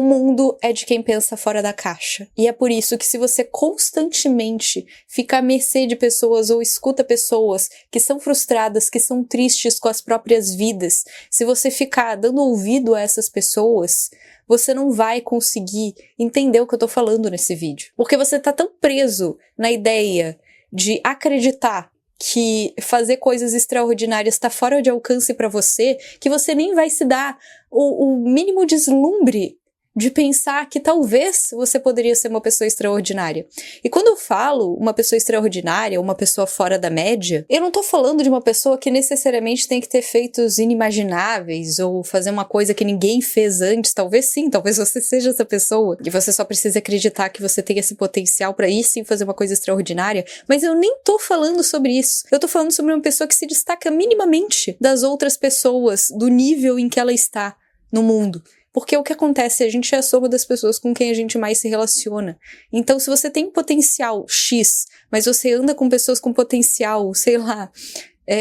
O mundo é de quem pensa fora da caixa. E é por isso que se você constantemente fica à mercê de pessoas ou escuta pessoas que são frustradas, que são tristes com as próprias vidas, se você ficar dando ouvido a essas pessoas, você não vai conseguir entender o que eu tô falando nesse vídeo. Porque você tá tão preso na ideia de acreditar que fazer coisas extraordinárias está fora de alcance para você, que você nem vai se dar o mínimo deslumbre de pensar que talvez você poderia ser uma pessoa extraordinária. E quando eu falo uma pessoa extraordinária, uma pessoa fora da média, eu não tô falando de uma pessoa que necessariamente tem que ter feitos inimagináveis ou fazer uma coisa que ninguém fez antes. Talvez sim, talvez você seja essa pessoa e você só precisa acreditar que você tem esse potencial para ir sim fazer uma coisa extraordinária, mas eu nem tô falando sobre isso. Eu tô falando sobre uma pessoa que se destaca minimamente das outras pessoas, do nível em que ela está no mundo. Porque o que acontece, a gente é a soma das pessoas com quem a gente mais se relaciona. Então, se você tem potencial X, mas você anda com pessoas com potencial, sei lá,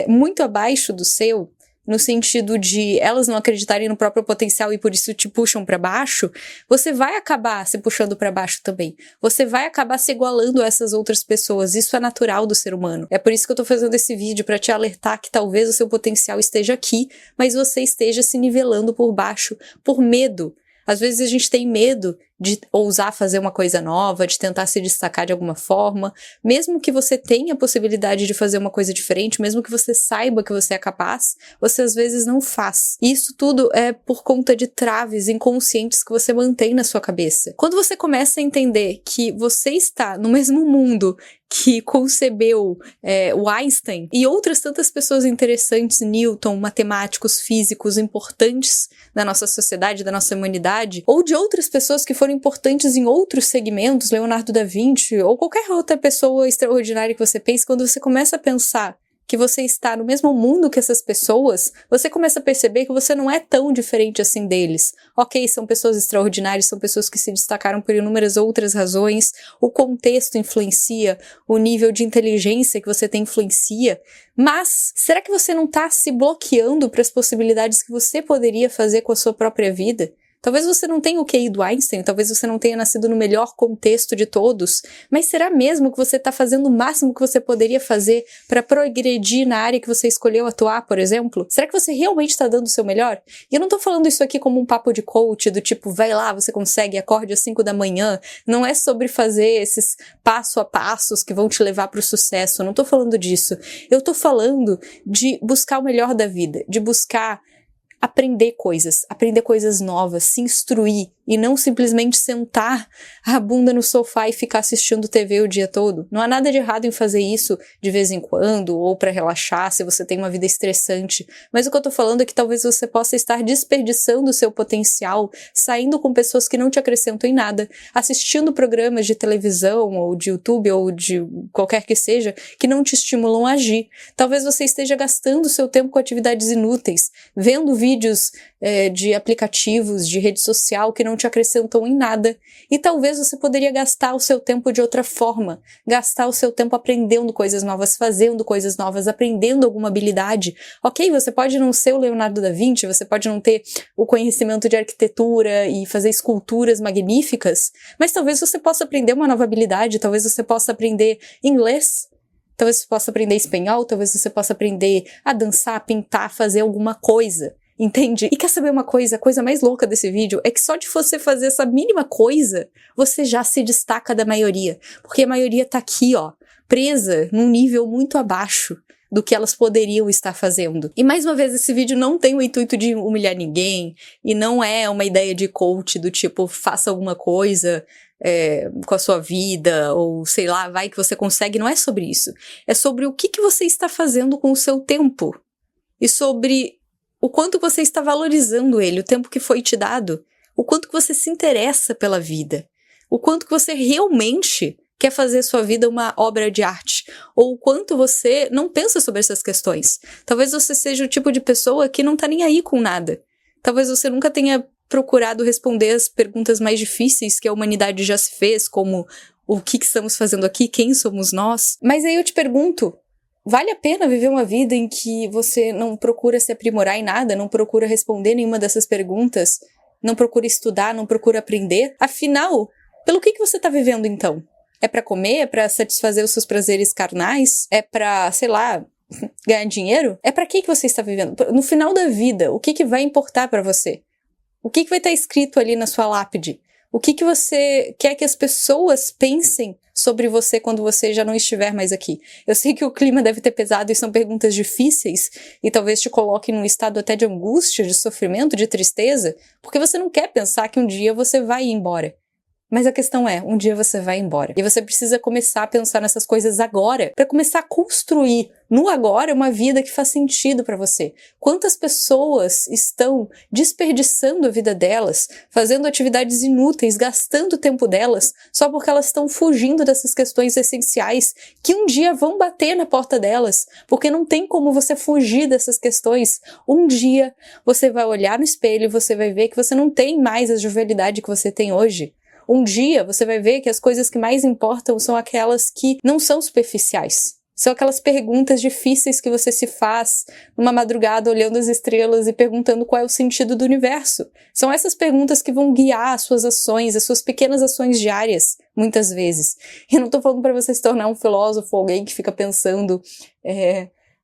muito abaixo do seu, no sentido de elas não acreditarem no próprio potencial e por isso te puxam pra baixo, você vai acabar se puxando pra baixo também. Você vai acabar se igualando a essas outras pessoas. Isso é natural do ser humano. É por isso que eu tô fazendo esse vídeo, pra te alertar que talvez o seu potencial esteja aqui, mas você esteja se nivelando por baixo, por medo. Às vezes a gente tem medo de ousar fazer uma coisa nova, de tentar se destacar de alguma forma, mesmo que você tenha a possibilidade de fazer uma coisa diferente, mesmo que você saiba que você é capaz, você às vezes não faz. E isso tudo é por conta de traves inconscientes que você mantém na sua cabeça. Quando você começa a entender que você está no mesmo mundo que concebeu o Einstein e outras tantas pessoas interessantes, Newton, matemáticos, físicos importantes da nossa sociedade, da nossa humanidade, ou de outras pessoas que foram importantes em outros segmentos, Leonardo da Vinci, ou qualquer outra pessoa extraordinária que você pense, quando você começa a pensar que você está no mesmo mundo que essas pessoas, você começa a perceber que você não é tão diferente assim deles. Ok, são pessoas extraordinárias, são pessoas que se destacaram por inúmeras outras razões, o contexto influencia, o nível de inteligência que você tem influencia, mas será que você não está se bloqueando para as possibilidades que você poderia fazer com a sua própria vida? Talvez você não tenha o QI do Einstein, talvez você não tenha nascido no melhor contexto de todos, mas será mesmo que você está fazendo o máximo que você poderia fazer para progredir na área que você escolheu atuar, por exemplo? Será que você realmente está dando o seu melhor? E eu não tô falando isso aqui como um papo de coach, do tipo, vai lá, você consegue, acorde às 5 da manhã. Não é sobre fazer esses passo a passos que vão te levar para o sucesso, eu não tô falando disso. Eu tô falando de buscar o melhor da vida, de buscar aprender coisas novas, se instruir e não simplesmente sentar a bunda no sofá e ficar assistindo TV o dia todo. Não há nada de errado em fazer isso de vez em quando ou para relaxar se você tem uma vida estressante, mas o que eu tô falando é que talvez você possa estar desperdiçando o seu potencial, saindo com pessoas que não te acrescentam em nada, assistindo programas de televisão ou de YouTube ou de qualquer que seja, que não te estimulam a agir. Talvez você esteja gastando o seu tempo com atividades inúteis, vendo vídeos de aplicativos, de rede social que não te acrescentam em nada. E talvez você poderia gastar o seu tempo de outra forma, gastar o seu tempo aprendendo coisas novas, fazendo coisas novas, aprendendo alguma habilidade. Ok, você pode não ser o Leonardo da Vinci, você pode não ter o conhecimento de arquitetura e fazer esculturas magníficas, mas talvez você possa aprender uma nova habilidade, talvez você possa aprender inglês, talvez você possa aprender espanhol, talvez você possa aprender a dançar, a pintar, fazer alguma coisa. Entende? E quer saber uma coisa? A coisa mais louca desse vídeo é que só de você fazer essa mínima coisa, você já se destaca da maioria. Porque a maioria tá aqui, ó, presa num nível muito abaixo do que elas poderiam estar fazendo. E mais uma vez, esse vídeo não tem o intuito de humilhar ninguém, e não é uma ideia de coach do tipo, faça alguma coisa com a sua vida, ou sei lá, vai que você consegue. Não é sobre isso. É sobre o que você está fazendo com o seu tempo. E sobre o quanto você está valorizando ele, o tempo que foi te dado, o quanto que você se interessa pela vida, o quanto que você realmente quer fazer sua vida uma obra de arte, ou o quanto você não pensa sobre essas questões. Talvez você seja o tipo de pessoa que não tá nem aí com nada. Talvez você nunca tenha procurado responder as perguntas mais difíceis que a humanidade já se fez, como o que estamos fazendo aqui, quem somos nós. Mas aí eu te pergunto, vale a pena viver uma vida em que você não procura se aprimorar em nada, não procura responder nenhuma dessas perguntas, não procura estudar, não procura aprender? Afinal, pelo que você tá vivendo então? É pra comer? É pra satisfazer os seus prazeres carnais? É pra, sei lá, ganhar dinheiro? É pra que você está vivendo? No final da vida, o que vai importar pra você? O que vai estar escrito ali na sua lápide? O que você quer que as pessoas pensem sobre você quando você já não estiver mais aqui? Eu sei que o clima deve ter pesado e são perguntas difíceis e talvez te coloquem num estado até de angústia, de sofrimento, de tristeza, porque você não quer pensar que um dia você vai ir embora. Mas a questão é, um dia você vai embora. E você precisa começar a pensar nessas coisas agora, para começar a construir no agora uma vida que faz sentido para você. Quantas pessoas estão desperdiçando a vida delas, fazendo atividades inúteis, gastando o tempo delas, só porque elas estão fugindo dessas questões essenciais que um dia vão bater na porta delas, porque não tem como você fugir dessas questões. Um dia você vai olhar no espelho e você vai ver que você não tem mais a jovialidade que você tem hoje. Um dia você vai ver que as coisas que mais importam são aquelas que não são superficiais. São aquelas perguntas difíceis que você se faz numa madrugada olhando as estrelas e perguntando qual é o sentido do universo. São essas perguntas que vão guiar as suas ações, as suas pequenas ações diárias, muitas vezes. E eu não tô falando para você se tornar um filósofo, alguém que fica pensando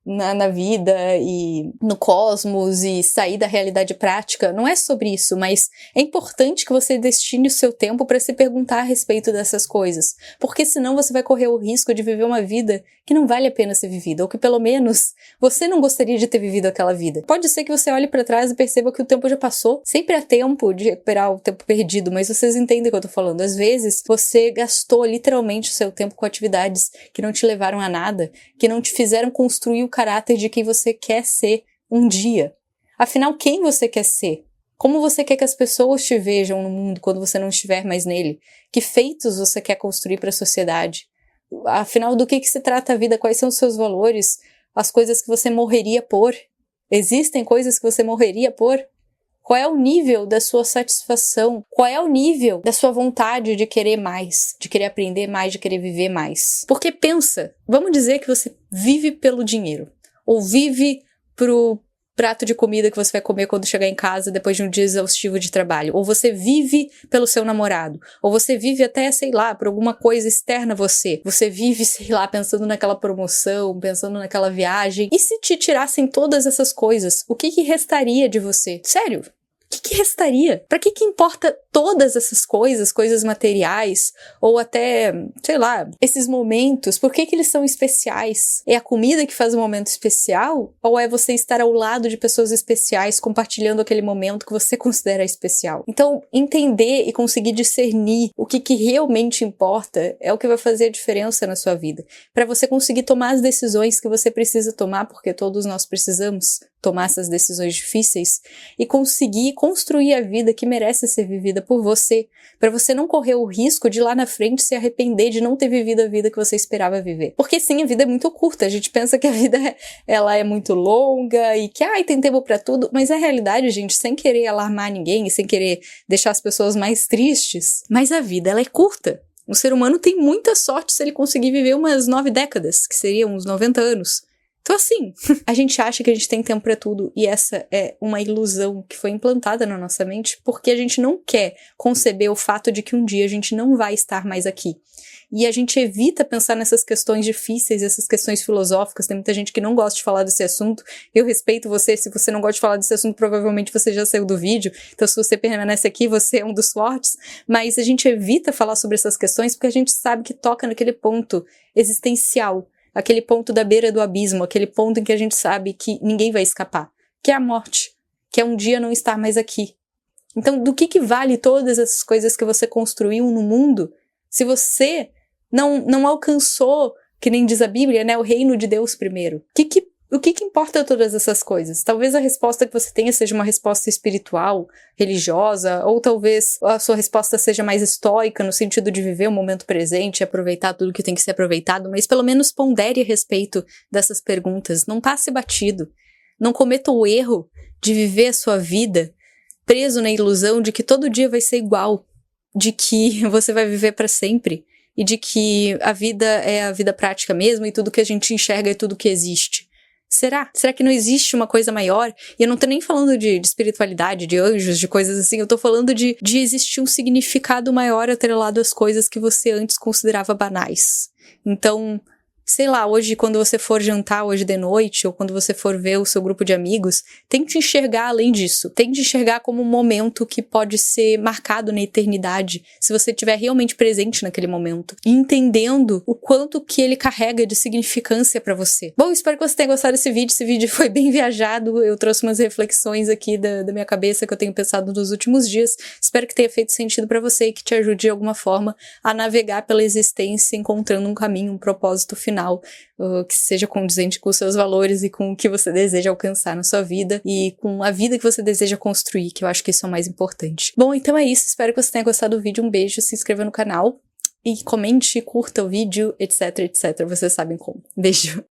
na vida e no cosmos e sair da realidade prática. Não é sobre isso, mas é importante que você destine o seu tempo para se perguntar a respeito dessas coisas, porque senão você vai correr o risco de viver uma vida que não vale a pena ser vivida, ou que pelo menos você não gostaria de ter vivido aquela vida. Pode ser que você olhe para trás e perceba que o tempo já passou. Sempre há tempo de recuperar o tempo perdido, mas vocês entendem o que eu tô falando. Às vezes você gastou literalmente o seu tempo com atividades que não te levaram a nada, que não te fizeram construir o caráter de quem você quer ser um dia. Afinal, quem você quer ser? Como você quer que as pessoas te vejam no mundo quando você não estiver mais nele? Que feitos você quer construir para a sociedade? Afinal, do que se trata a vida? Quais são os seus valores? As coisas que você morreria por? Existem coisas que você morreria por? Qual é o nível da sua satisfação? Qual é o nível da sua vontade de querer mais, de querer aprender mais, de querer viver mais? Porque pensa, vamos dizer que você vive pelo dinheiro, ou vive pro prato de comida que você vai comer quando chegar em casa depois de um dia exaustivo de trabalho, ou você vive pelo seu namorado, ou você vive até, sei lá, por alguma coisa externa a você. Você vive, sei lá, pensando naquela promoção, pensando naquela viagem. E se te tirassem todas essas coisas, o que restaria de você? Sério? O que restaria? Pra que importa todas essas coisas, coisas materiais, ou até, sei lá, esses momentos? Por que eles são especiais? É a comida que faz o momento especial? Ou é você estar ao lado de pessoas especiais, compartilhando aquele momento que você considera especial? Então, entender e conseguir discernir o que realmente importa é o que vai fazer a diferença na sua vida. Pra você conseguir tomar as decisões que você precisa tomar, porque todos nós precisamos tomar essas decisões difíceis, e conseguir construir a vida que merece ser vivida por você, para você não correr o risco de lá na frente se arrepender de não ter vivido a vida que você esperava viver. Porque sim, a vida é muito curta, a gente pensa que a vida ela é muito longa e que tem tempo para tudo, mas a realidade, gente, sem querer alarmar ninguém e sem querer deixar as pessoas mais tristes, mas a vida ela é curta. O ser humano tem muita sorte se ele conseguir viver umas 9 décadas, que seriam uns 90 anos. Então assim, a gente acha que a gente tem tempo pra tudo e essa é uma ilusão que foi implantada na nossa mente porque a gente não quer conceber o fato de que um dia a gente não vai estar mais aqui. E a gente evita pensar nessas questões difíceis, essas questões filosóficas. Tem muita gente que não gosta de falar desse assunto. Eu respeito você, se você não gosta de falar desse assunto, provavelmente você já saiu do vídeo. Então se você permanece aqui, você é um dos fortes. Mas a gente evita falar sobre essas questões porque a gente sabe que toca naquele ponto existencial. Aquele ponto da beira do abismo, aquele ponto em que a gente sabe que ninguém vai escapar, que é a morte, que é um dia não estar mais aqui. Então, do que vale todas essas coisas que você construiu no mundo, se você não alcançou, que nem diz a Bíblia, né, o reino de Deus primeiro? O que importa todas essas coisas? Talvez a resposta que você tenha seja uma resposta espiritual, religiosa, ou talvez a sua resposta seja mais estoica, no sentido de viver o momento presente e aproveitar tudo que tem que ser aproveitado, mas pelo menos pondere a respeito dessas perguntas. Não passe batido. Não cometa o erro de viver a sua vida preso na ilusão de que todo dia vai ser igual, de que você vai viver para sempre, e de que a vida é a vida prática mesmo, e tudo que a gente enxerga é tudo que existe. Será? Será que não existe uma coisa maior? E eu não tô nem falando de espiritualidade, de anjos, de coisas assim. Eu tô falando de existir um significado maior atrelado às coisas que você antes considerava banais. Então, sei lá, hoje quando você for jantar hoje de noite, ou quando você for ver o seu grupo de amigos, tente enxergar além disso. Tente enxergar como um momento que pode ser marcado na eternidade, se você estiver realmente presente naquele momento. E entendendo o quanto que ele carrega de significância pra você. Bom, espero que você tenha gostado desse vídeo. Esse vídeo foi bem viajado. Eu trouxe umas reflexões aqui da minha cabeça que eu tenho pensado nos últimos dias. Espero que tenha feito sentido pra você e que te ajude de alguma forma a navegar pela existência, encontrando um caminho, um propósito final que seja condizente com os seus valores e com o que você deseja alcançar na sua vida e com a vida que você deseja construir, que eu acho que isso é o mais importante. Bom, então é isso, espero que você tenha gostado do vídeo, um beijo, se inscreva no canal e comente, curta o vídeo, etc, etc, vocês sabem como. Beijo!